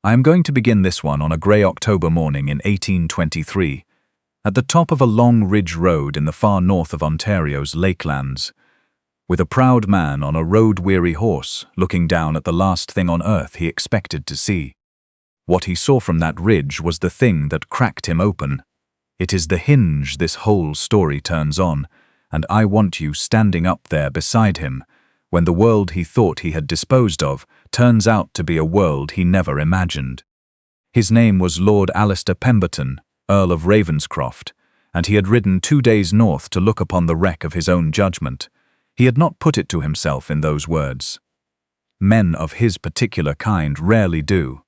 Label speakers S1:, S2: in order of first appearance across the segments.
S1: I am going to begin this one on a grey October morning in 1823, at the top of a long ridge road in the far north of Ontario's lakelands, with a proud man on a road-weary horse looking down at the last thing on earth he expected to see. What he saw from that ridge was the thing that cracked him open. It is the hinge this whole story turns on, and I want you standing up there beside him, when the world he thought he had disposed of turns out to be a world he never imagined. His name was Lord Alistair Pemberton, Earl of Ravenscroft, and he had ridden 2 days north to look upon the wreck of his own judgment. He had not put it to himself in those words. Men of his particular kind rarely do.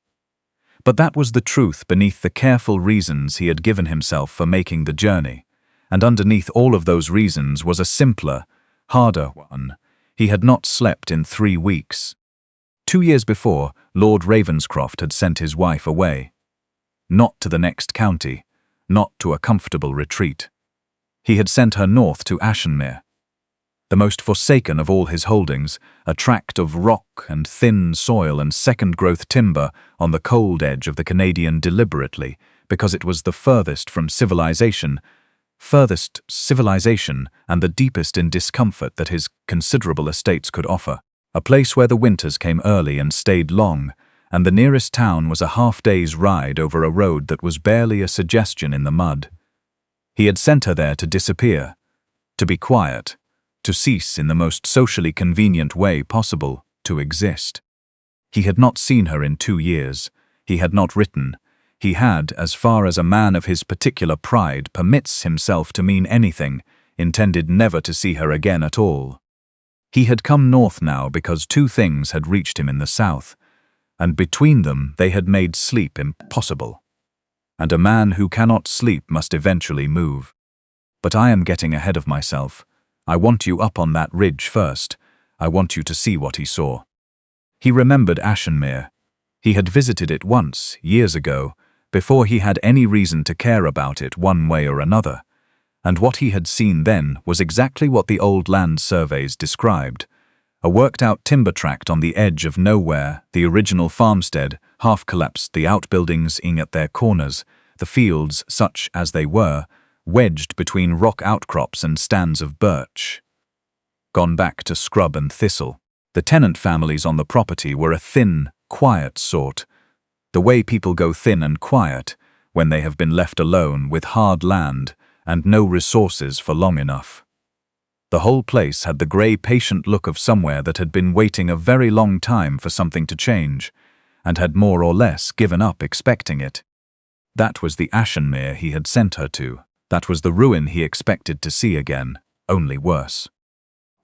S1: But that was the truth beneath the careful reasons he had given himself for making the journey, and underneath all of those reasons was a simpler, harder one. He had not slept in 3 weeks. 2 years before, Lord Ravenscroft had sent his wife away. Not to the next county, not to a comfortable retreat. He had sent her north to Ashenmere, the most forsaken of all his holdings, a tract of rock and thin soil and second-growth timber on the cold edge of the Canadian deliberately, because it was the furthest civilization and the deepest in discomfort that his considerable estates could offer, a place where the winters came early and stayed long, and the nearest town was a half-day's ride over a road that was barely a suggestion in the mud. He had sent her there to disappear, to be quiet, to cease in the most socially convenient way possible, to exist. He had not seen her in 2 years. He had not written. He had, as far as a man of his particular pride permits himself to mean anything, intended never to see her again at all. He had come north now because 2 things had reached him in the south, and between them they had made sleep impossible. And a man who cannot sleep must eventually move. But I am getting ahead of myself. I want you up on that ridge first. I want you to see what he saw. He remembered Ashenmere. He had visited it once, years ago, before he had any reason to care about it one way or another. And what he had seen then was exactly what the old land surveys described. A worked-out timber tract on the edge of nowhere, the original farmstead, half-collapsed, the outbuildings ing at their corners, the fields, such as they were, wedged between rock outcrops and stands of birch. Gone back to scrub and thistle. The tenant families on the property were a thin, quiet sort. The way people go thin and quiet when they have been left alone with hard land and no resources for long enough. The whole place had the grey, patient look of somewhere that had been waiting a very long time for something to change, and had more or less given up expecting it. That was the Ashenmere he had sent her to. That was the ruin he expected to see again, only worse.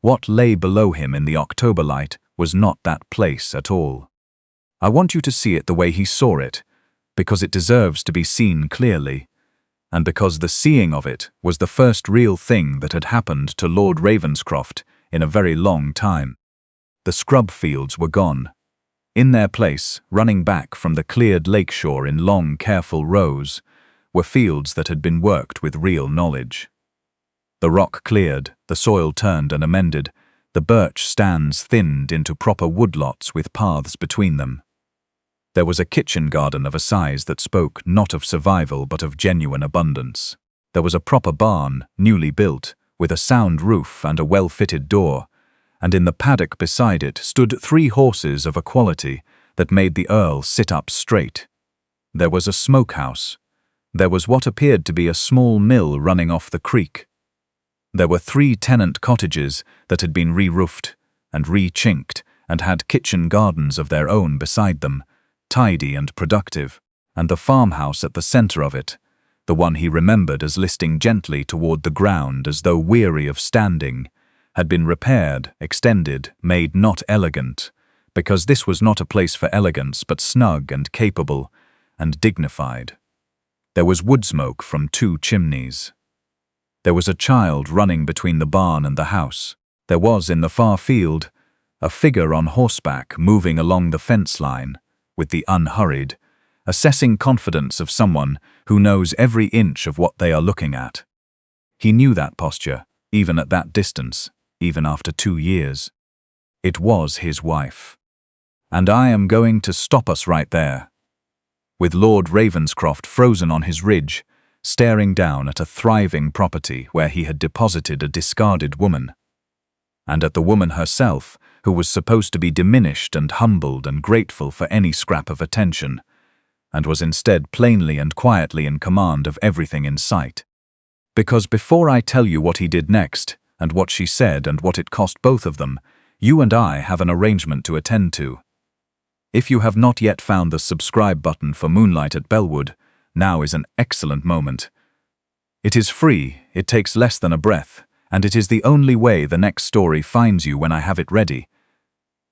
S1: What lay below him in the October light was not that place at all. I want you to see it the way he saw it, because it deserves to be seen clearly, and because the seeing of it was the first real thing that had happened to Lord Ravenscroft in a very long time. The scrub fields were gone. In their place, running back from the cleared lakeshore in long, careful rows, were fields that had been worked with real knowledge. The rock cleared, the soil turned and amended, the birch stands thinned into proper woodlots with paths between them. There was a kitchen garden of a size that spoke not of survival but of genuine abundance. There was a proper barn, newly built, with a sound roof and a well-fitted door, and in the paddock beside it stood 3 horses of a quality that made the Earl sit up straight. There was a smokehouse. There was what appeared to be a small mill running off the creek. There were 3 tenant cottages that had been re-roofed and re-chinked and had kitchen gardens of their own beside them, tidy and productive, and the farmhouse at the centre of it, the one he remembered as listing gently toward the ground as though weary of standing, had been repaired, extended, made not elegant, because this was not a place for elegance but snug and capable and dignified. There was wood smoke from 2 chimneys. There was a child running between the barn and the house. There was, in the far field, a figure on horseback moving along the fence line, with the unhurried, assessing confidence of someone who knows every inch of what they are looking at. He knew that posture, even at that distance, even after 2 years. It was his wife. "And I am going to stop us right there," with Lord Ravenscroft frozen on his ridge, staring down at a thriving property where he had deposited a discarded woman, and at the woman herself, who was supposed to be diminished and humbled and grateful for any scrap of attention, and was instead plainly and quietly in command of everything in sight. Because before I tell you what he did next, and what she said and what it cost both of them, you and I have an arrangement to attend to. If you have not yet found the subscribe button for Moonlight at Bellwood, now is an excellent moment. It is free, it takes less than a breath, and it is the only way the next story finds you when I have it ready.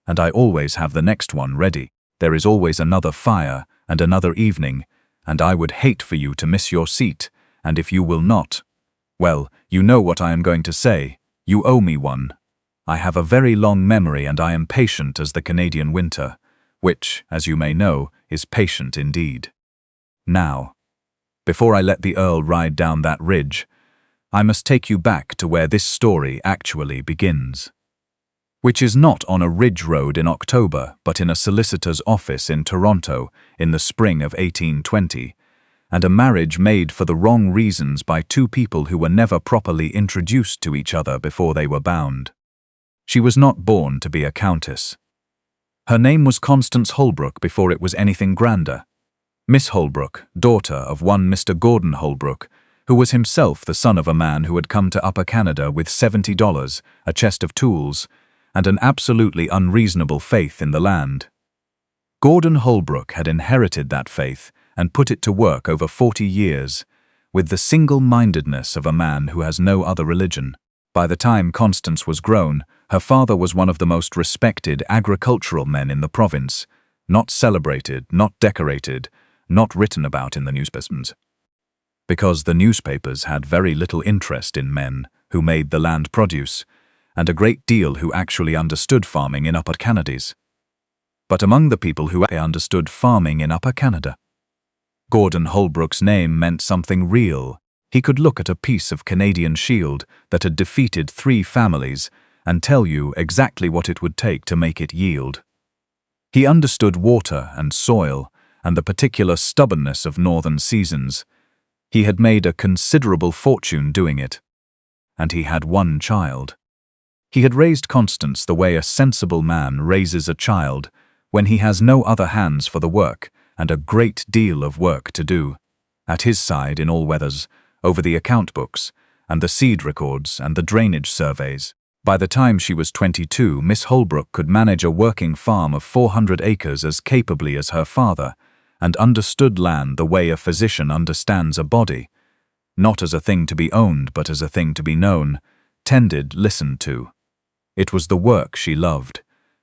S1: And I always have the next one ready. There is always another fire and another evening, and I would hate for you to miss your seat, and if you will not, well, you know what I am going to say. You owe me one. I have a very long memory and I am patient as the Canadian winter, which, as you may know, is patient indeed. Now, before I let the Earl ride down that ridge, I must take you back to where this story actually begins. Which is not on a ridge road in October, but in a solicitor's office in Toronto in the spring of 1820, and a marriage made for the wrong reasons by two people who were never properly introduced to each other before they were bound. She was not born to be a countess. Her name was Constance Holbrook before it was anything grander. Miss Holbrook, daughter of one Mr. Gordon Holbrook, who was himself the son of a man who had come to Upper Canada with $70, a chest of tools, and an absolutely unreasonable faith in the land. Gordon Holbrook had inherited that faith and put it to work over 40 years, with the single-mindedness of a man who has no other religion. By the time Constance was grown, her father was one of the most respected agricultural men in the province, not celebrated, not decorated, not written about in the newspapers. Because the newspapers had very little interest in men who made the land produce, and a great deal who actually understood farming in Upper Canada. But among the people who understood farming in Upper Canada, Gordon Holbrook's name meant something real. He could look at a piece of Canadian shield that had defeated 3 families and tell you exactly what it would take to make it yield. He understood water and soil and the particular stubbornness of northern seasons. He had made a considerable fortune doing it. And he had one child. He had raised Constance the way a sensible man raises a child when he has no other hands for the work and a great deal of work to do, at his side in all weathers, over the account books, and the seed records and the drainage surveys. By the time she was 22, Miss Holbrook could manage a working farm of 400 acres as capably as her father, and understood land the way a physician understands a body, not as a thing to be owned but as a thing to be known, tended, listened to. It was the work she loved.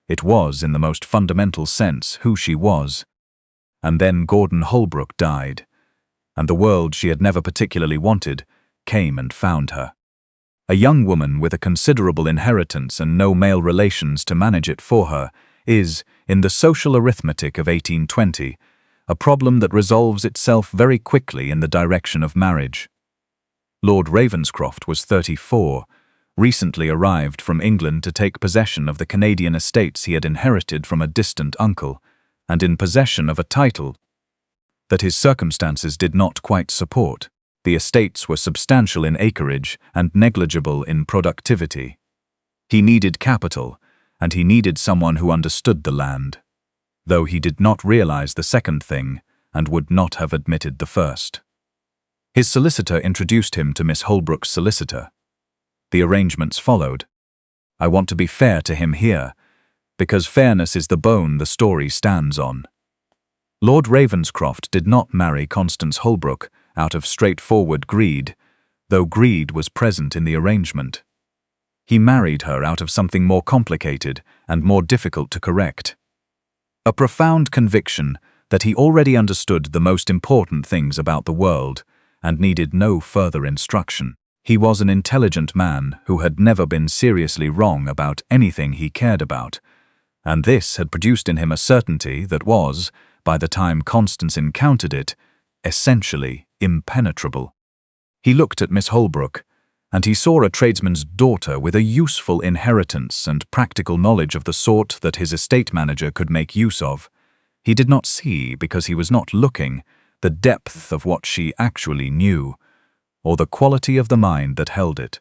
S1: It was, in the most fundamental sense, who she was. And then Gordon Holbrook died, and the world she had never particularly wanted came and found her. A young woman with a considerable inheritance and no male relations to manage it for her is, in the social arithmetic of 1820, a problem that resolves itself very quickly in the direction of marriage. Lord Ravenscroft was 34, recently arrived from England to take possession of the Canadian estates he had inherited from a distant uncle, and in possession of a title that his circumstances did not quite support. The estates were substantial in acreage and negligible in productivity. He needed capital, and he needed someone who understood the land, though he did not realize the second thing and would not have admitted the first. His solicitor introduced him to Miss Holbrook's solicitor. The arrangements followed. I want to be fair to him here, because fairness is the bone the story stands on. Lord Ravenscroft did not marry Constance Holbrook out of straightforward greed, though greed was present in the arrangement. He married her out of something more complicated and more difficult to correct. A profound conviction that he already understood the most important things about the world and needed no further instruction. He was an intelligent man who had never been seriously wrong about anything he cared about, and this had produced in him a certainty that was, by the time Constance encountered it, essentially impenetrable. He looked at Miss Holbrook, and he saw a tradesman's daughter with a useful inheritance and practical knowledge of the sort that his estate manager could make use of. He did not see, because he was not looking, the depth of what she actually knew, or the quality of the mind that held it.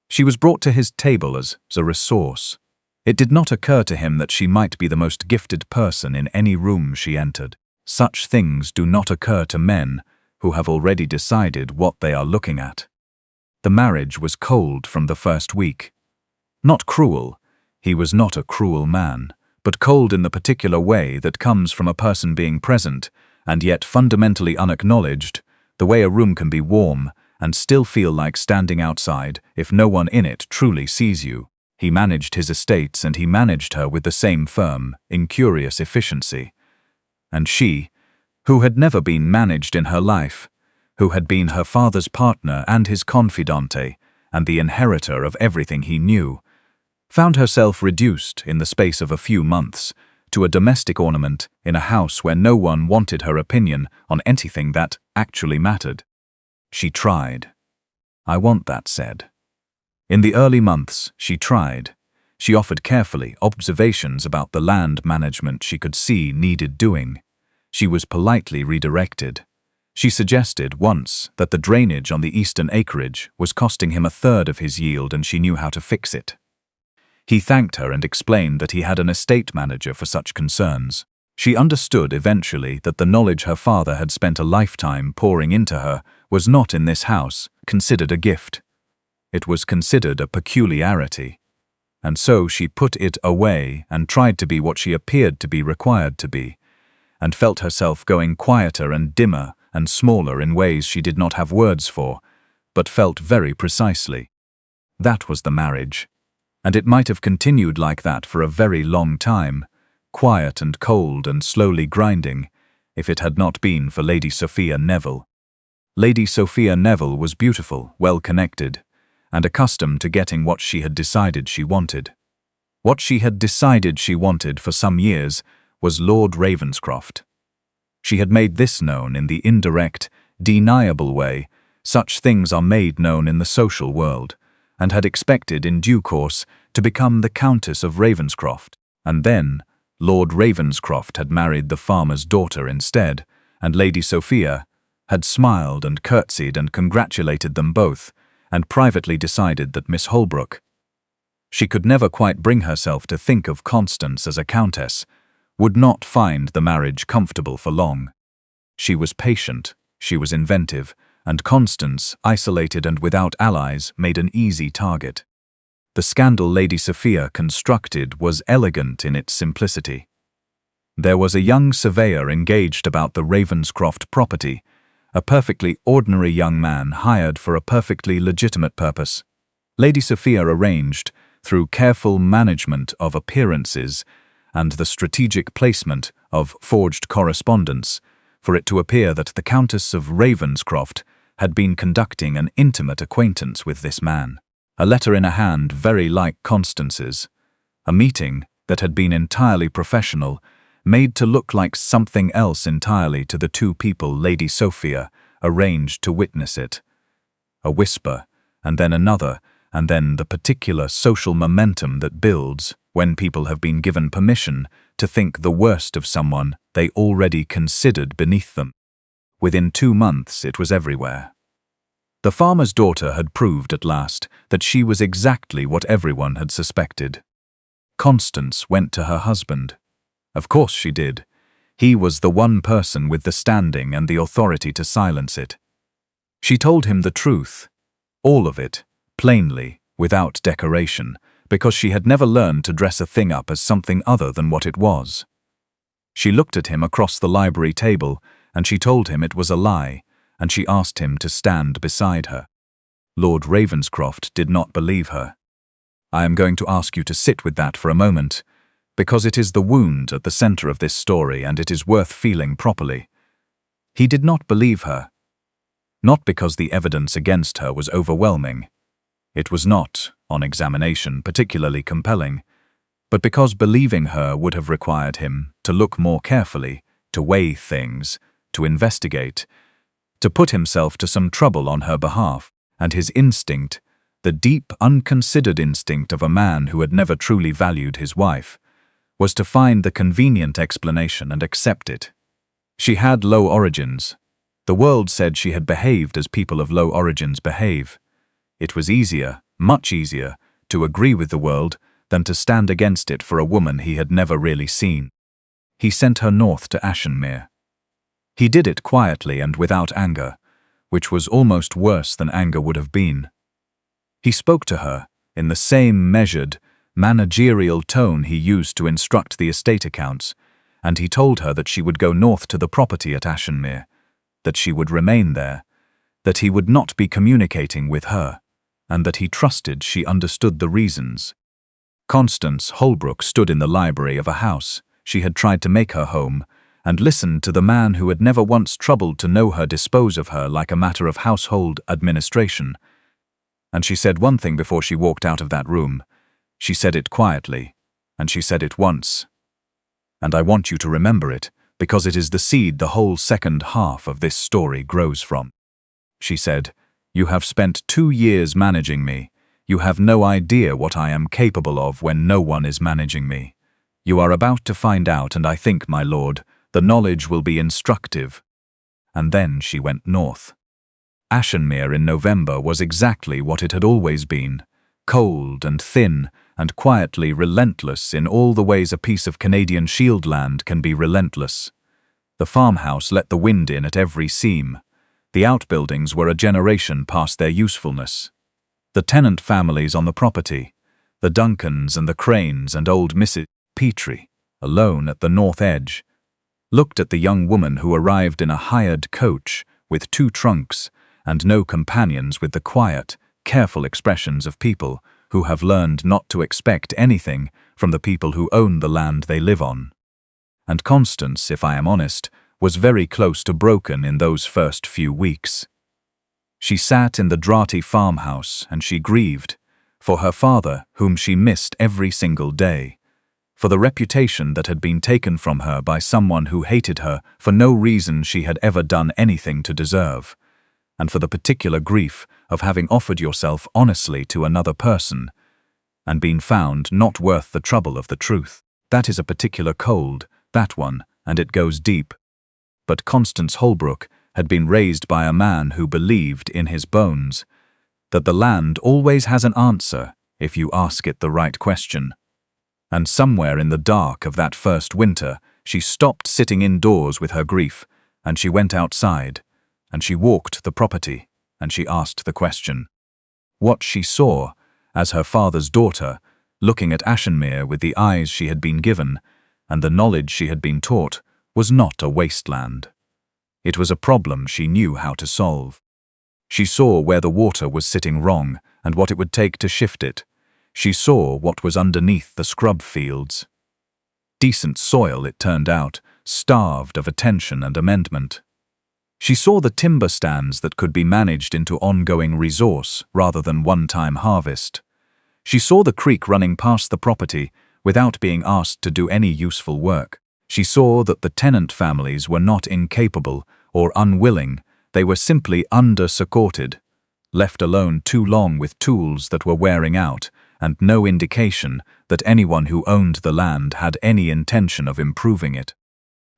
S1: She was brought to his table as a resource. It did not occur to him that she might be the most gifted person in any room she entered. Such things do not occur to men who have already decided what they are looking at. The marriage was cold from the first week. Not cruel. He was not a cruel man, but cold in the particular way that comes from a person being present and yet fundamentally unacknowledged, the way a room can be warm and still feel like standing outside if no one in it truly sees you. He managed his estates, and he managed her with the same firm, incurious efficiency. And she, who had never been managed in her life, who had been her father's partner and his confidante, and the inheritor of everything he knew, found herself reduced, in the space of a few months, to a domestic ornament in a house where no one wanted her opinion on anything that actually mattered. She tried. I want that said. In the early months, she tried. She offered carefully observations about the land management she could see needed doing. She was politely redirected. She suggested once that the drainage on the eastern acreage was costing him a third of his yield, and she knew how to fix it. He thanked her and explained that he had an estate manager for such concerns. She understood eventually that the knowledge her father had spent a lifetime pouring into her was not in this house considered a gift. It was considered a peculiarity. And so she put it away and tried to be what she appeared to be required to be, and felt herself going quieter and dimmer and smaller in ways she did not have words for, but felt very precisely. That was the marriage. And it might have continued like that for a very long time, quiet and cold and slowly grinding, if it had not been for Lady Sophia Neville. Lady Sophia Neville was beautiful, well-connected, and accustomed to getting what she had decided she wanted. What she had decided she wanted for some years was Lord Ravenscroft. She had made this known in the indirect, deniable way such things are made known in the social world, and had expected in due course to become the Countess of Ravenscroft. And then Lord Ravenscroft had married the farmer's daughter instead, and Lady Sophia had smiled and curtsied and congratulated them both, and privately decided that Miss Holbrook— she could never quite bring herself to think of Constance as a countess— would not find the marriage comfortable for long. She was patient, she was inventive, and Constance, isolated and without allies, made an easy target. The scandal Lady Sophia constructed was elegant in its simplicity. There was a young surveyor engaged about the Ravenscroft property, a perfectly ordinary young man hired for a perfectly legitimate purpose. Lady Sophia arranged, through careful management of appearances and the strategic placement of forged correspondence, for it to appear that the Countess of Ravenscroft had been conducting an intimate acquaintance with this man. A letter in a hand very like Constance's, a meeting that had been entirely professional, made to look like something else entirely to the two people Lady Sophia arranged to witness it. A whisper, and then another, and then the particular social momentum that builds when people have been given permission to think the worst of someone they already considered beneath them. Within 2 months it was everywhere. The farmer's daughter had proved at last that she was exactly what everyone had suspected. Constance went to her husband. Of course she did. He was the one person with the standing and the authority to silence it. She told him the truth, all of it, plainly, without decoration, because she had never learned to dress a thing up as something other than what it was. She looked at him across the library table, and she told him it was a lie, and she asked him to stand beside her. Lord Ravenscroft did not believe her. I am going to ask you to sit with that for a moment, because it is the wound at the center of this story, and it is worth feeling properly. He did not believe her. Not because the evidence against her was overwhelming. It was not, on examination, particularly compelling, but because believing her would have required him to look more carefully, to weigh things, to investigate, to put himself to some trouble on her behalf, and his instinct, the deep, unconsidered instinct of a man who had never truly valued his wife, was to find the convenient explanation and accept it. She had low origins. The world said she had behaved as people of low origins behave. It was easier, much easier, to agree with the world than to stand against it for a woman he had never really seen. He sent her north to Ashenmere. He did it quietly and without anger, which was almost worse than anger would have been. He spoke to her in the same measured, managerial tone he used to instruct the estate accounts, and he told her that she would go north to the property at Ashenmere, that she would remain there, that he would not be communicating with her, and that he trusted she understood the reasons. Constance Holbrook stood in the library of a house she had tried to make her home, and listened to the man who had never once troubled to know her dispose of her like a matter of household administration. And she said one thing before she walked out of that room. She said it quietly, and she said it once. And I want you to remember it, because it is the seed the whole second half of this story grows from. She said, "You have spent 2 years managing me. You have no idea what I am capable of when no one is managing me. You are about to find out, and I think, my lord, the knowledge will be instructive." And then she went north. Ashenmere in November was exactly what it had always been, cold and thin and quietly relentless in all the ways a piece of Canadian shield land can be relentless. The farmhouse let the wind in at every seam. The outbuildings were a generation past their usefulness. The tenant families on the property, the Duncans and the Cranes and old Mrs. Petrie, alone at the north edge, looked at the young woman who arrived in a hired coach with 2 trunks and no companions, with the quiet, careful expressions of people who have learned not to expect anything from the people who own the land they live on. And Constance, if I am honest, was very close to broken in those first few weeks. She sat in the draughty farmhouse and she grieved for her father, whom she missed every single day, for the reputation that had been taken from her by someone who hated her for no reason she had ever done anything to deserve, and for the particular grief of having offered yourself honestly to another person and been found not worth the trouble of the truth. That is a particular cold, that one, and it goes deep. But Constance Holbrook had been raised by a man who believed in his bones that the land always has an answer if you ask it the right question. And somewhere in the dark of that first winter, she stopped sitting indoors with her grief, and she went outside, and she walked the property, and she asked the question. What she saw, as her father's daughter, looking at Ashenmere with the eyes she had been given, and the knowledge she had been taught, was not a wasteland. It was a problem she knew how to solve. She saw where the water was sitting wrong, and what it would take to shift it. She saw what was underneath the scrub fields. Decent soil, it turned out, starved of attention and amendment. She saw the timber stands that could be managed into ongoing resource rather than one-time harvest. She saw the creek running past the property without being asked to do any useful work. She saw that the tenant families were not incapable or unwilling, they were simply under-supported, left alone too long with tools that were wearing out, and no indication that anyone who owned the land had any intention of improving it.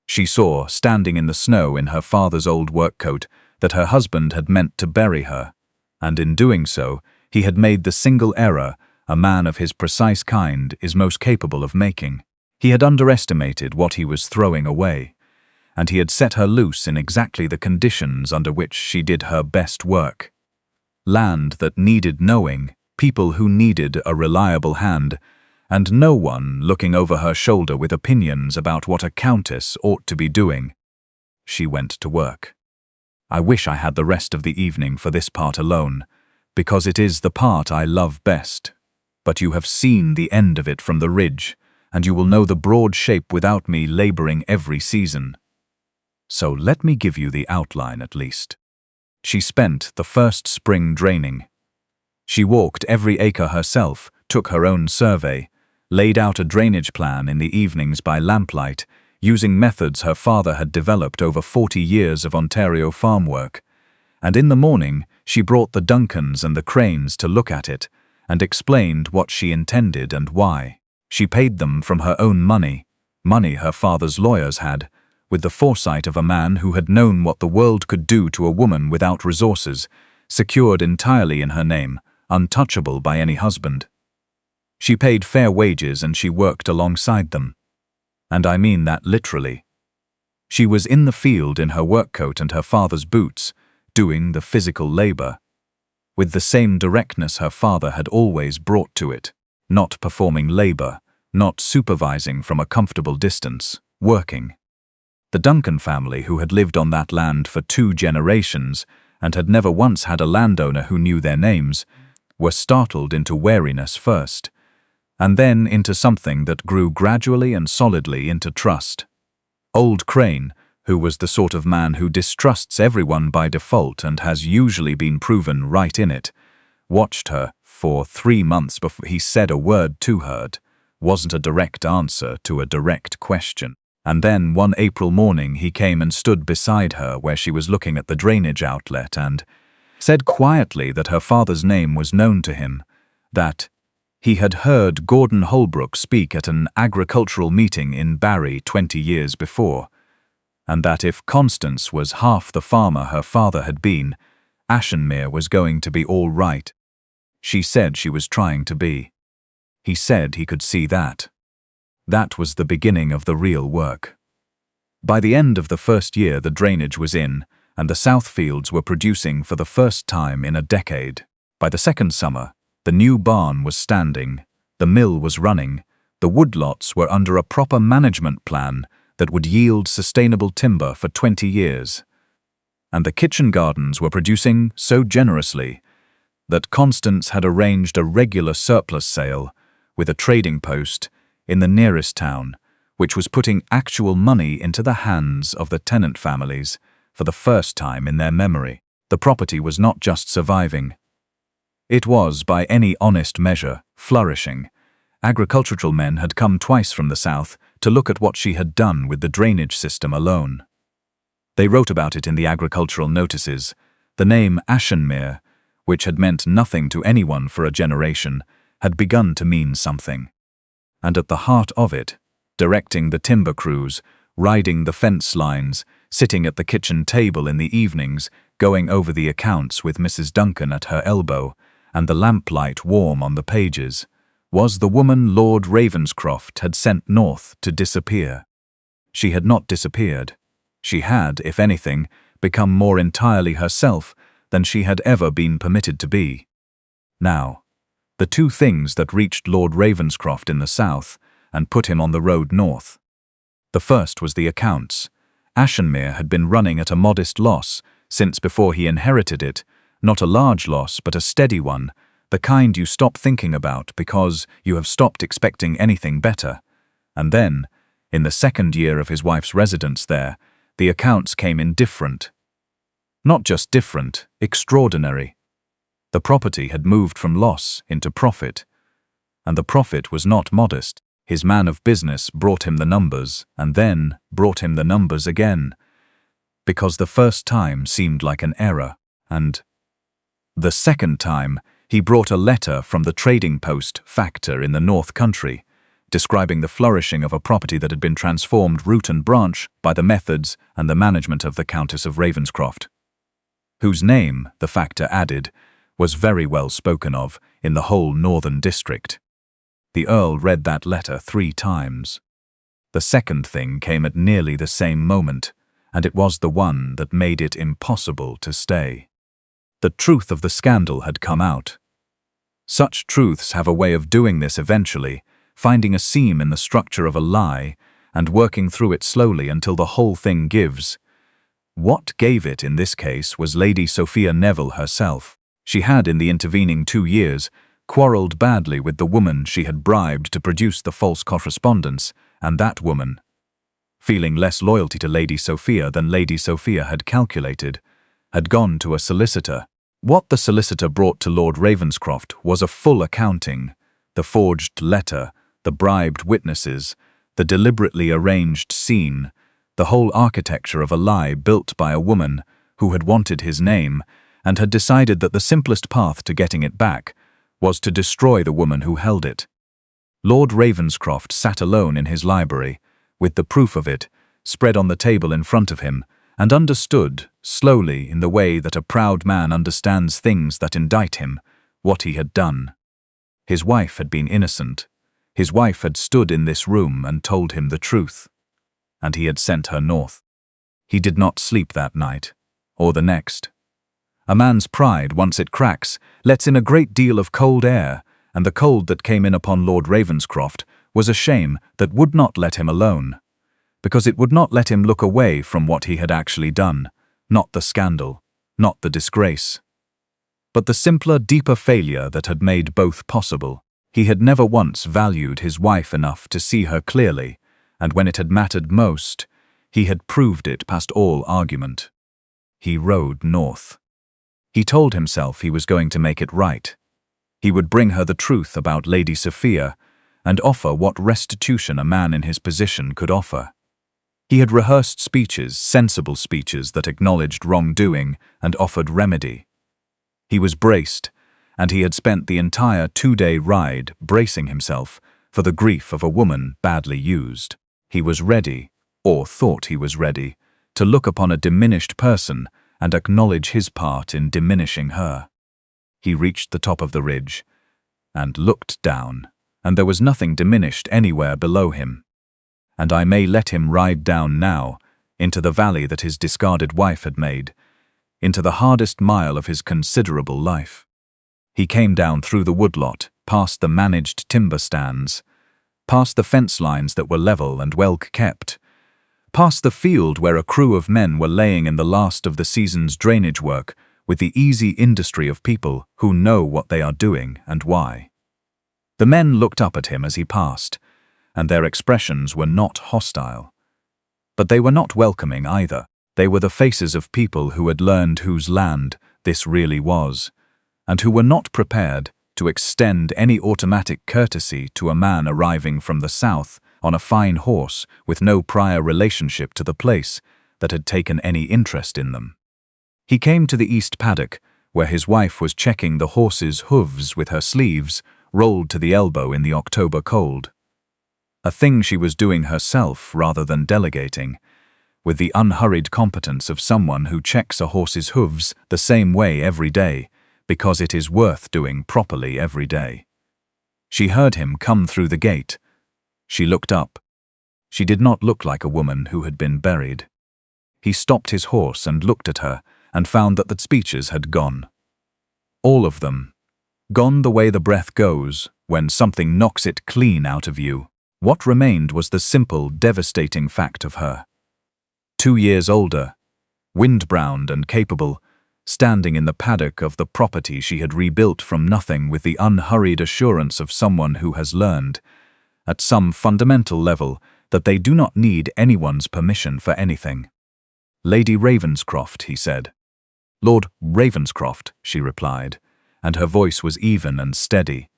S1: She saw, standing in the snow in her father's old work coat, that her husband had meant to bury her, and in doing so, he had made the single error a man of his precise kind is most capable of making. He had underestimated what he was throwing away, and he had set her loose in exactly the conditions under which she did her best work. Land that needed knowing, people who needed a reliable hand, and no one looking over her shoulder with opinions about what a countess ought to be doing. She went to work. I wish I had the rest of the evening for this part alone, because it is the part I love best. But you have seen the end of it from the ridge, and you will know the broad shape without me laboring every season. So let me give you the outline at least. She spent the first spring draining. She walked every acre herself, took her own survey, laid out a drainage plan in the evenings by lamplight, using methods her father had developed over 40 years of Ontario farm work, and in the morning she brought the Duncans and the Cranes to look at it, and explained what she intended and why. She paid them from her own money her father's lawyers had, with the foresight of a man who had known what the world could do to a woman without resources, secured entirely in her name, untouchable by any husband. She paid fair wages and she worked alongside them. And I mean that literally. She was in the field in her work coat and her father's boots, doing the physical labor, with the same directness her father had always brought to it, not performing labor, not supervising from a comfortable distance, working. The Duncan family, who had lived on that land for 2 generations and had never once had a landowner who knew their names, were startled into wariness first, and then into something that grew gradually and solidly into trust. Old Crane, who was the sort of man who distrusts everyone by default and has usually been proven right in it, watched her for 3 months before he said a word to her. Wasn't a direct answer to a direct question. And then one April morning he came and stood beside her where she was looking at the drainage outlet and said quietly that her father's name was known to him, that he had heard Gordon Holbrook speak at an agricultural meeting in Barry 20 years before, and that if Constance was half the farmer her father had been, Ashenmere was going to be all right. She said she was trying to be. He said he could see that. That was the beginning of the real work. By the end of the first year the drainage was in, and the south fields were producing for the first time in a decade. By the second summer, the new barn was standing, the mill was running, the woodlots were under a proper management plan that would yield sustainable timber for 20 years. And the kitchen gardens were producing so generously that Constance had arranged a regular surplus sale with a trading post in the nearest town, which was putting actual money into the hands of the tenant families for the first time in their memory. The property was not just surviving. It was, by any honest measure, flourishing. Agricultural men had come twice from the south to look at what she had done with the drainage system alone. They wrote about it in the agricultural notices. The name Ashenmere, which had meant nothing to anyone for a generation, had begun to mean something. And at the heart of it, directing the timber crews, riding the fence lines, sitting at the kitchen table in the evenings, going over the accounts with Mrs. Duncan at her elbow, and the lamplight warm on the pages, was the woman Lord Ravenscroft had sent north to disappear. She had not disappeared. She had, if anything, become more entirely herself than she had ever been permitted to be. Now, the 2 things that reached Lord Ravenscroft in the south and put him on the road north. The first was the accounts. Ashenmere had been running at a modest loss since before he inherited it, not a large loss but a steady one, the kind you stop thinking about because you have stopped expecting anything better. And then, in the second year of his wife's residence there, the accounts came in different. Not just different, extraordinary. The property had moved from loss into profit, and the profit was not modest. His man of business brought him the numbers, and then brought him the numbers again, because the first time seemed like an error, and the second time he brought a letter from the trading post factor in the North Country, describing the flourishing of a property that had been transformed root and branch by the methods and the management of the Countess of Ravenscroft, whose name, the factor added, was very well spoken of in the whole northern district. The Earl read that letter 3 times. The second thing came at nearly the same moment, and it was the one that made it impossible to stay. The truth of the scandal had come out. Such truths have a way of doing this eventually, finding a seam in the structure of a lie and working through it slowly until the whole thing gives. What gave it in this case was Lady Sophia Neville herself. She had, in the intervening 2 years, quarrelled badly with the woman she had bribed to produce the false correspondence, and that woman, feeling less loyalty to Lady Sophia than Lady Sophia had calculated, had gone to a solicitor. What the solicitor brought to Lord Ravenscroft was a full accounting, the forged letter, the bribed witnesses, the deliberately arranged scene, the whole architecture of a lie built by a woman who had wanted his name and had decided that the simplest path to getting it back was to destroy the woman who held it. Lord Ravenscroft sat alone in his library, with the proof of it spread on the table in front of him, and understood, slowly, in the way that a proud man understands things that indict him, what he had done. His wife had been innocent. His wife had stood in this room and told him the truth, and he had sent her north. He did not sleep that night, or the next. A man's pride, once it cracks, lets in a great deal of cold air, and the cold that came in upon Lord Ravenscroft was a shame that would not let him alone, because it would not let him look away from what he had actually done, not the scandal, not the disgrace, but the simpler, deeper failure that had made both possible. He had never once valued his wife enough to see her clearly, and when it had mattered most, he had proved it past all argument. He rode north. He told himself he was going to make it right. He would bring her the truth about Lady Sophia and offer what restitution a man in his position could offer. He had rehearsed speeches, sensible speeches that acknowledged wrongdoing and offered remedy. He was braced, and he had spent the entire 2-day ride bracing himself for the grief of a woman badly used. He was ready, or thought he was ready, to look upon a diminished person and acknowledge his part in diminishing her. He reached the top of the ridge and looked down, and there was nothing diminished anywhere below him. And I may let him ride down now, into the valley that his discarded wife had made, into the hardest mile of his considerable life. He came down through the woodlot, past the managed timber stands, past the fence lines that were level and well kept, past the field where a crew of men were laying in the last of the season's drainage work with the easy industry of people who know what they are doing and why. The men looked up at him as he passed, and their expressions were not hostile. But they were not welcoming either. They were the faces of people who had learned whose land this really was, and who were not prepared to extend any automatic courtesy to a man arriving from the south on a fine horse with no prior relationship to the place that had taken any interest in them. He came to the east paddock, where his wife was checking the horse's hooves with her sleeves rolled to the elbow in the October cold. A thing she was doing herself rather than delegating, with the unhurried competence of someone who checks a horse's hooves the same way every day, because it is worth doing properly every day. She heard him come through the gate. She looked up. She did not look like a woman who had been buried. He stopped his horse and looked at her, and found that the speeches had gone. All of them. Gone the way the breath goes when something knocks it clean out of you. What remained was the simple, devastating fact of her. 2 years older, wind-browned and capable, standing in the paddock of the property she had rebuilt from nothing with the unhurried assurance of someone who has learned, at some fundamental level, that they do not need anyone's permission for anything. "Lady Ravenscroft," he said. "Lord Ravenscroft," she replied, and her voice was even and steady.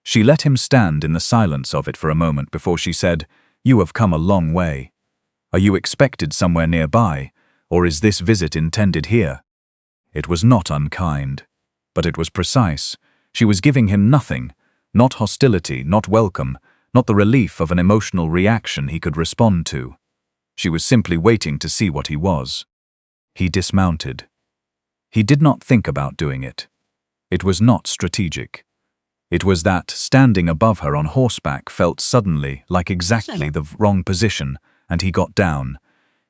S1: She let him stand in the silence of it for a moment before she said, "You have come a long way. Are you expected somewhere nearby, or is this visit intended here?" It was not unkind, but it was precise. She was giving him nothing, not hostility, not welcome, not the relief of an emotional reaction he could respond to. She was simply waiting to see what he was. He dismounted. He did not think about doing it. It was not strategic. It was that standing above her on horseback felt suddenly like exactly the wrong position, and he got down.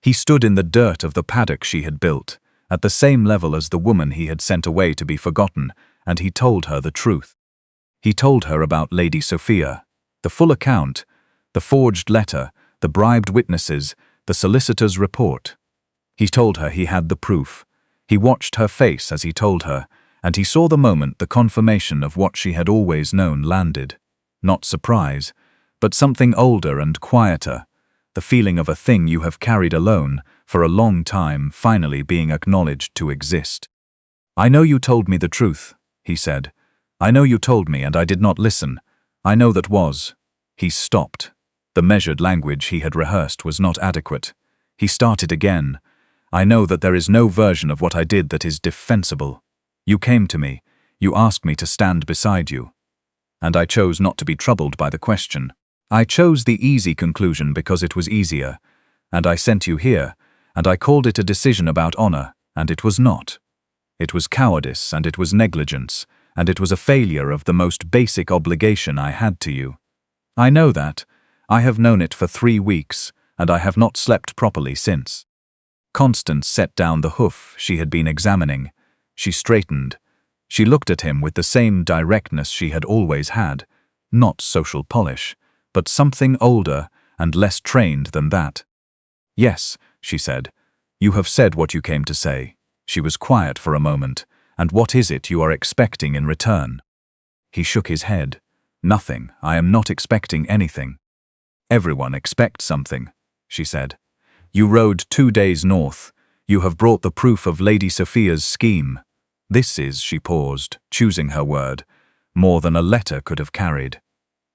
S1: He stood in the dirt of the paddock she had built, at the same level as the woman he had sent away to be forgotten, and he told her the truth. He told her about Lady Sophia, the full account, the forged letter, the bribed witnesses, the solicitor's report. He told her he had the proof. He watched her face as he told her, and he saw the moment the confirmation of what she had always known landed. Not surprise, but something older and quieter, the feeling of a thing you have carried alone for a long time finally being acknowledged to exist. "I know you told me the truth," he said. "I know you told me and I did not listen. I know that was." He stopped. The measured language he had rehearsed was not adequate. He started again. "I know that there is no version of what I did that is defensible. You came to me. You asked me to stand beside you." and I chose not to be troubled by the question. I chose the easy conclusion because it was easier, and I sent you here, and I called it a decision about honor, and it was not. It was cowardice, and it was negligence, and it was a failure of the most basic obligation I had to you. I know that. I have known it for 3 weeks, and I have not slept properly since. Constance set down the hoof she had been examining. She straightened. She looked at him with the same directness she had always had, not social polish, but something older and less trained than that. Yes, she said. You have said what you came to say. She was quiet for a moment. And what is it you are expecting in return? He shook his head. Nothing. I am not expecting anything. Everyone expects something, she said. You rode 2 days north. You have brought the proof of Lady Sophia's scheme. This is, she paused, choosing her word, more than a letter could have carried.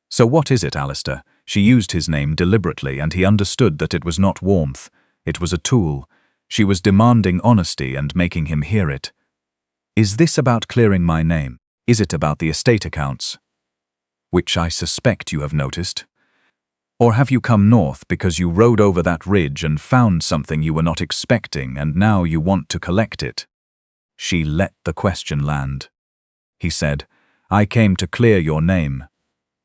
S1: So what is it, Alistair? She used his name deliberately, and he understood that it was not warmth. It was a tool. She was demanding honesty and making him hear it. Is this about clearing my name? Is it about the estate accounts? Which I suspect you have noticed. Or have you come north because you rode over that ridge and found something you were not expecting and now you want to collect it? She let the question land. He said, I came to clear your name.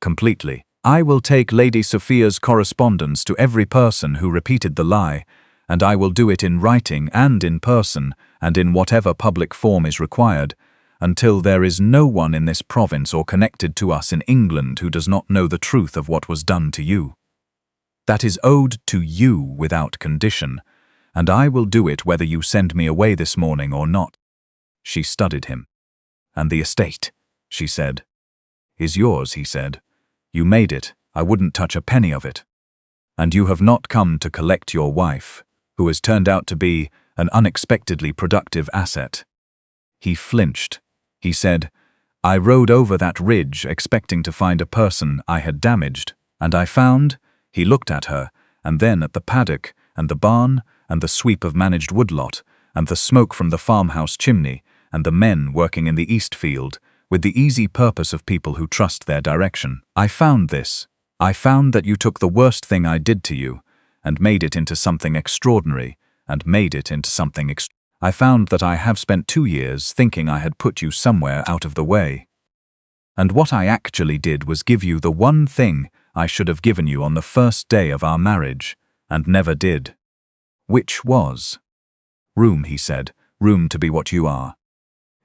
S1: Completely. I will take Lady Sophia's correspondence to every person who repeated the lie, and I will do it in writing and in person and in whatever public form is required, until there is no one in this province or connected to us in England who does not know the truth of what was done to you. That is owed to you without condition, and I will do it whether you send me away this morning or not. She studied him. And the estate, she said. Is yours, he said. You made it. I wouldn't touch a penny of it. And you have not come to collect your wife, who has turned out to be an unexpectedly productive asset. He flinched. He said, I rode over that ridge expecting to find a person I had damaged, and I found, he looked at her, and then at the paddock, and the barn, and the sweep of managed woodlot, and the smoke from the farmhouse chimney, and the men working in the east field, with the easy purpose of people who trust their direction. I found this. I found that you took the worst thing I did to you, and made it into something extraordinary, and made it into something I found that I have spent 2 years thinking I had put you somewhere out of the way. And what I actually did was give you the one thing I should have given you on the first day of our marriage, and never did. Which was? Room, he said, room to be what you are.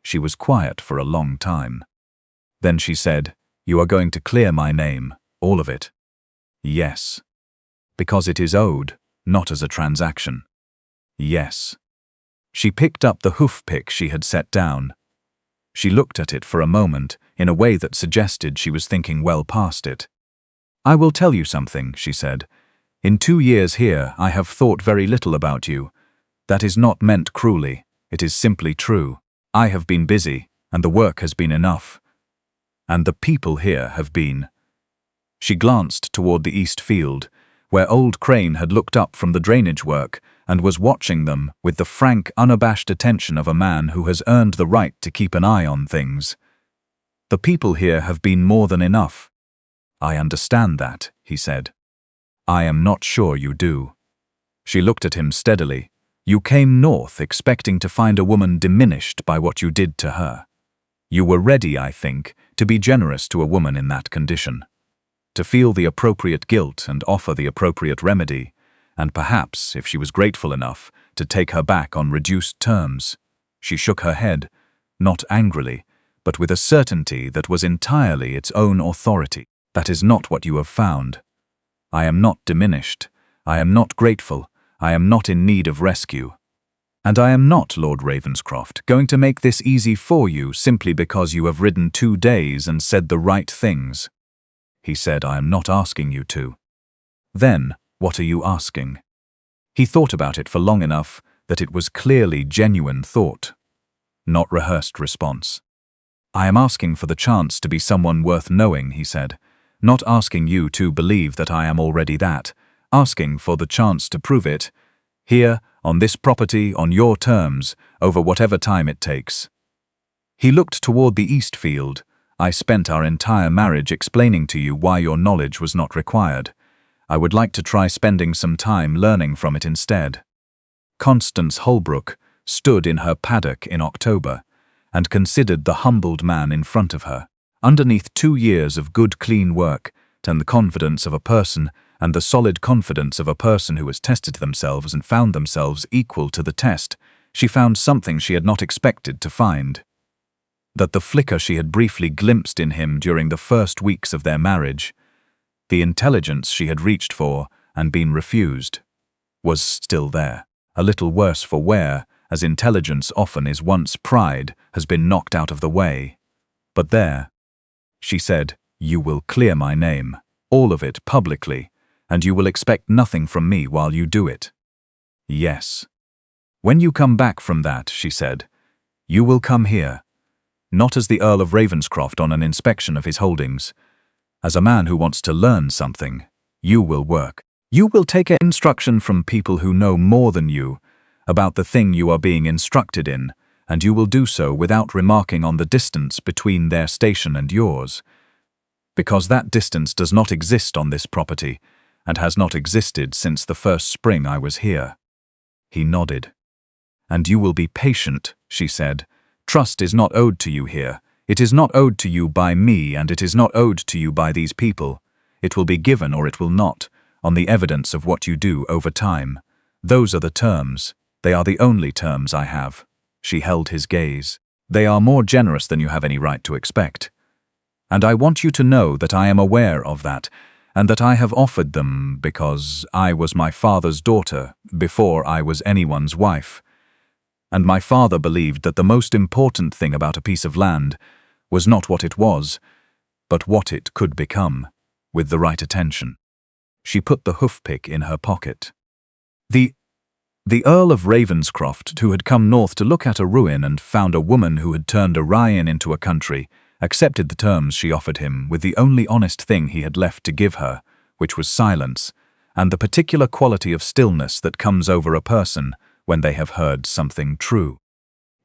S1: She was quiet for a long time. Then she said, You are going to clear my name, all of it. Yes. Because it is owed, not as a transaction. Yes. She picked up the hoof pick she had set down. She looked at it for a moment in a way that suggested she was thinking well past it. I will tell you something, she said. In 2 years here, I have thought very little about you. That is not meant cruelly. It is simply true. I have been busy, and the work has been enough. And the people here have been. She glanced toward the east field, where old Crane had looked up from the drainage work and was watching them with the frank, unabashed attention of a man who has earned the right to keep an eye on things. The people here have been more than enough. I understand that, he said. I am not sure you do. She looked at him steadily. You came north expecting to find a woman diminished by what you did to her. You were ready, I think, to be generous to a woman in that condition, to feel the appropriate guilt and offer the appropriate remedy, and perhaps, if she was grateful enough, to take her back on reduced terms. She shook her head, not angrily, but with a certainty that was entirely its own authority. That is not what you have found. I am not diminished. I am not grateful. I am not in need of rescue. And I am not, Lord Ravenscroft, going to make this easy for you simply because you have ridden 2 days and said the right things. He said, I am not asking you to. Then, what are you asking? He thought about it for long enough that it was clearly genuine thought, not rehearsed response. I am asking for the chance to be someone worth knowing, he said, not asking you to believe that I am already that, asking for the chance to prove it, here, on this property, on your terms, over whatever time it takes. He looked toward the east field. I spent our entire marriage explaining to you why your knowledge was not required. I would like to try spending some time learning from it instead." Constance Holbrook stood in her paddock in October and considered the humbled man in front of her. Underneath 2 years of good clean work and the confidence of a person and the solid confidence of a person who has tested themselves and found themselves equal to the test, she found something she had not expected to find. That the flicker she had briefly glimpsed in him during the first weeks of their marriage, the intelligence she had reached for and been refused, was still there. A little worse for wear, as intelligence often is once pride has been knocked out of the way. But there, she said, "You will clear my name, all of it publicly, and you will expect nothing from me while you do it." "Yes. When you come back from that," she said, "you will come here, not as the Earl of Ravenscroft on an inspection of his holdings. As a man who wants to learn something, you will work. You will take instruction from people who know more than you about the thing you are being instructed in, and you will do so without remarking on the distance between their station and yours, because that distance does not exist on this property, and has not existed since the first spring I was here." He nodded. "And you will be patient," she said. "Trust is not owed to you here. It is not owed to you by me, and it is not owed to you by these people. It will be given or it will not, on the evidence of what you do over time. Those are the terms. They are the only terms I have." She held his gaze. "They are more generous than you have any right to expect. And I want you to know that I am aware of that, and that I have offered them because I was my father's daughter before I was anyone's wife. And my father believed that the most important thing about a piece of land was not what it was, but what it could become, with the right attention." She put the hoof-pick in her pocket. The Earl of Ravenscroft, who had come north to look at a ruin and found a woman who had turned Orion into a country, accepted the terms she offered him with the only honest thing he had left to give her, which was silence, and the particular quality of stillness that comes over a person when they have heard something true.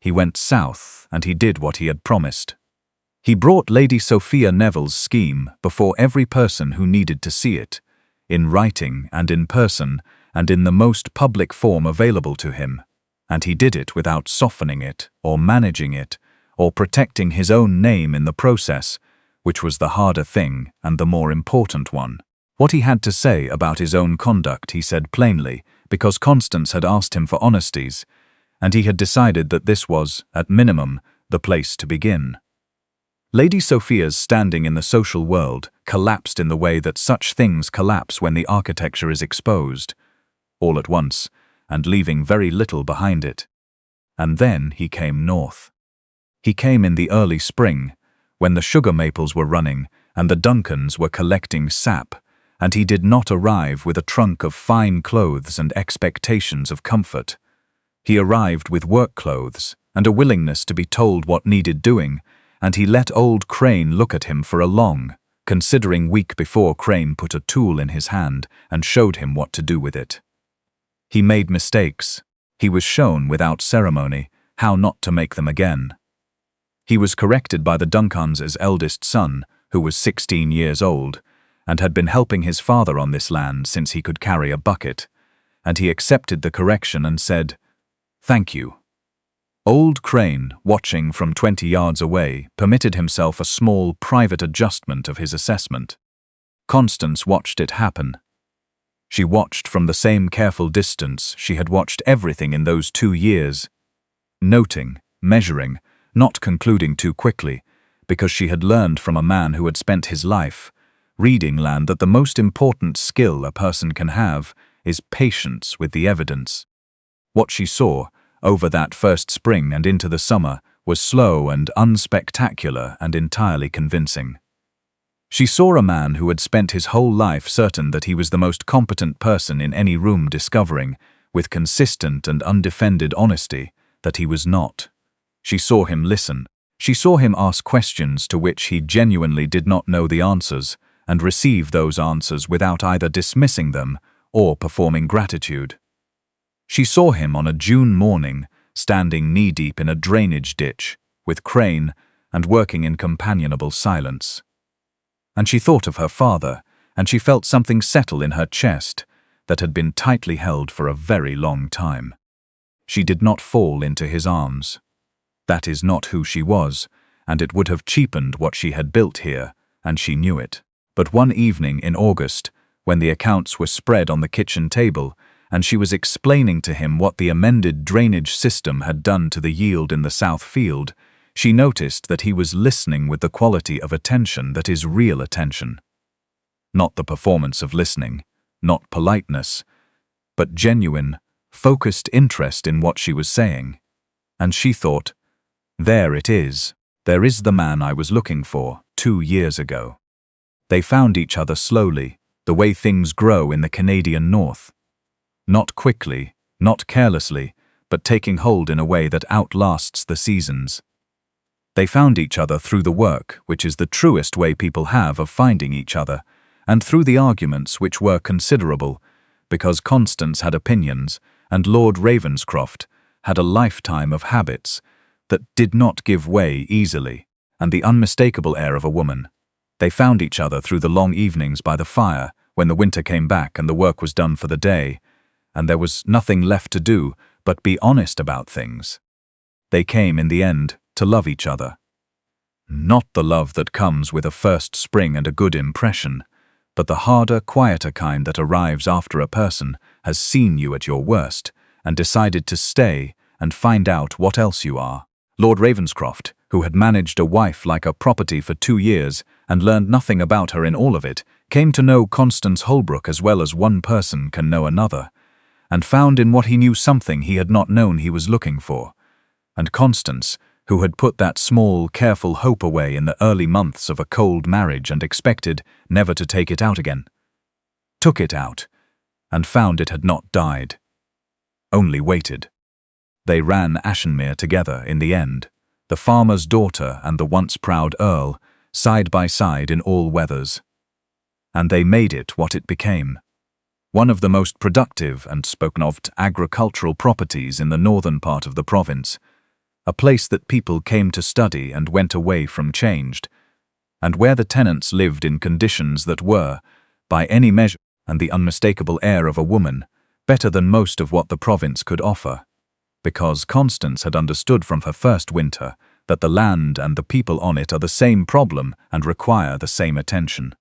S1: He went south, and he did what he had promised. He brought Lady Sophia Neville's scheme before every person who needed to see it, in writing and in person, and in the most public form available to him, and he did it without softening it, or managing it, or protecting his own name in the process, which was the harder thing and the more important one. What he had to say about his own conduct he said plainly, because Constance had asked him for honesties, and he had decided that this was, at minimum, the place to begin. Lady Sophia's standing in the social world collapsed in the way that such things collapse when the architecture is exposed, all at once, and leaving very little behind it. And then he came north. He came in the early spring, when the sugar maples were running and the Duncans were collecting sap, and he did not arrive with a trunk of fine clothes and expectations of comfort. He arrived with work clothes and a willingness to be told what needed doing, and he let old Crane look at him for a long, considering week before Crane put a tool in his hand and showed him what to do with it. He made mistakes. He was shown without ceremony how not to make them again. He was corrected by the Duncans' eldest son, who was 16 years old, and had been helping his father on this land since he could carry a bucket, and he accepted the correction and said, "Thank you." Old Crane, watching from 20 yards away, permitted himself a small private adjustment of his assessment. Constance watched it happen. She watched from the same careful distance she had watched everything in those 2 years, noting, measuring, not concluding too quickly, because she had learned from a man who had spent his life reading land that the most important skill a person can have is patience with the evidence. What she saw, over that first spring and into the summer, was slow and unspectacular and entirely convincing. She saw a man who had spent his whole life certain that he was the most competent person in any room discovering, with consistent and undefended honesty, that he was not. She saw him listen. She saw him ask questions to which he genuinely did not know the answers, and receive those answers without either dismissing them or performing gratitude. She saw him on a June morning, standing knee-deep in a drainage ditch, with Crane, and working in companionable silence. And she thought of her father, and she felt something settle in her chest that had been tightly held for a very long time. She did not fall into his arms. That is not who she was, and it would have cheapened what she had built here, and she knew it. But one evening in August, when the accounts were spread on the kitchen table, and she was explaining to him what the amended drainage system had done to the yield in the south field, she noticed that he was listening with the quality of attention that is real attention. Not the performance of listening, not politeness, but genuine, focused interest in what she was saying. And she thought, there it is. There is the man I was looking for 2 years ago. They found each other slowly, the way things grow in the Canadian North. Not quickly, not carelessly, but taking hold in a way that outlasts the seasons. They found each other through the work, which is the truest way people have of finding each other, and through the arguments which were considerable, because Constance had opinions, and Lord Ravenscroft had a lifetime of habits that did not give way easily, and the unmistakable air of a woman. They found each other through the long evenings by the fire, when the winter came back and the work was done for the day, and there was nothing left to do but be honest about things. They came, in the end, to love each other. Not the love that comes with a first spring and a good impression, but the harder, quieter kind that arrives after a person has seen you at your worst and decided to stay and find out what else you are. Lord Ravenscroft, who had managed a wife like a property for 2 years and learned nothing about her in all of it, came to know Constance Holbrook as well as one person can know another, and found in what he knew something he had not known he was looking for. And Constance, who had put that small, careful hope away in the early months of a cold marriage and expected never to take it out again, took it out, and found it had not died, only waited. They ran Ashenmere together in the end, the farmer's daughter and the once proud earl, side by side in all weathers. And they made it what it became. One of the most productive and spoken of agricultural properties in the northern part of the province, a place that people came to study and went away from changed, and where the tenants lived in conditions that were, by any measure, and the unmistakable air of a woman, better than most of what the province could offer, because Constance had understood from her first winter that the land and the people on it are the same problem and require the same attention.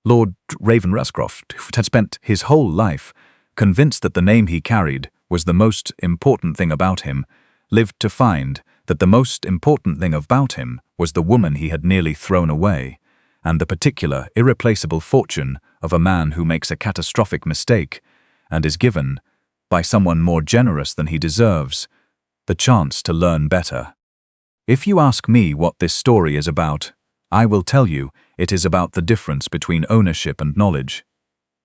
S1: Lord Ravenscroft, who had spent his whole life convinced that the name he carried was the most important thing about him, lived to find that the most important thing about him was the woman he had nearly thrown away, and the particular, irreplaceable fortune of a man who makes a catastrophic mistake and is given, by someone more generous than he deserves, the chance to learn better. If you ask me what this story is about, I will tell you it is about the difference between ownership and knowledge.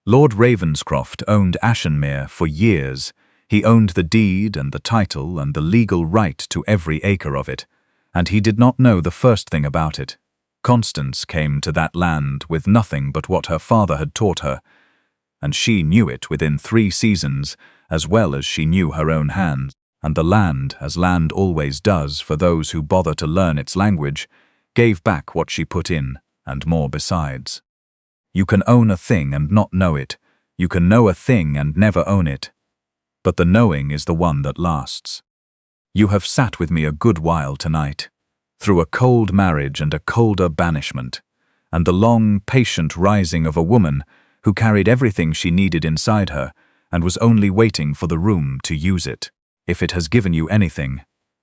S1: Lord Ravenscroft owned Ashenmere for years. He owned the deed and the title and the legal right to every acre of it, and he did not know the first thing about it. Constance came to that land with nothing but what her father had taught her, and she knew it within 3 seasons as well as she knew her own hand, and the land, as land always does for those who bother to learn its language, gave back what she put in, and more besides. You can own a thing and not know it. You can know a thing and never own it. But the knowing is the one that lasts. You have sat with me a good while tonight, through a cold marriage and a colder banishment, and the long, patient rising of a woman who carried everything she needed inside her and was only waiting for the room to use it. If it has given you anything,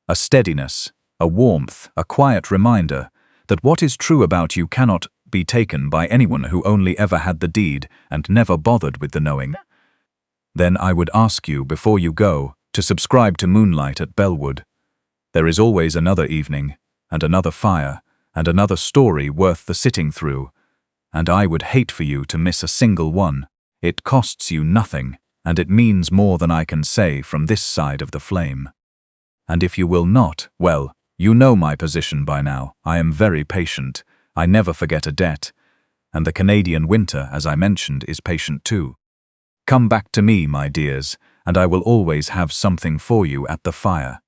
S1: a steadiness, a warmth, a quiet reminder that what is true about you cannot be taken by anyone who only ever had the deed and never bothered with the knowing, then I would ask you, before you go, to subscribe to Moonlight at Bellwood. There is always another evening, and another fire, and another story worth the sitting through, and I would hate for you to miss a single one. It costs you nothing, and it means more than I can say from this side of the flame. And if you will not, well, you know my position by now. I am very patient. I never forget a debt, and the Canadian winter, as I mentioned, is patient too. Come back to me, my dears, and I will always have something for you at the fire.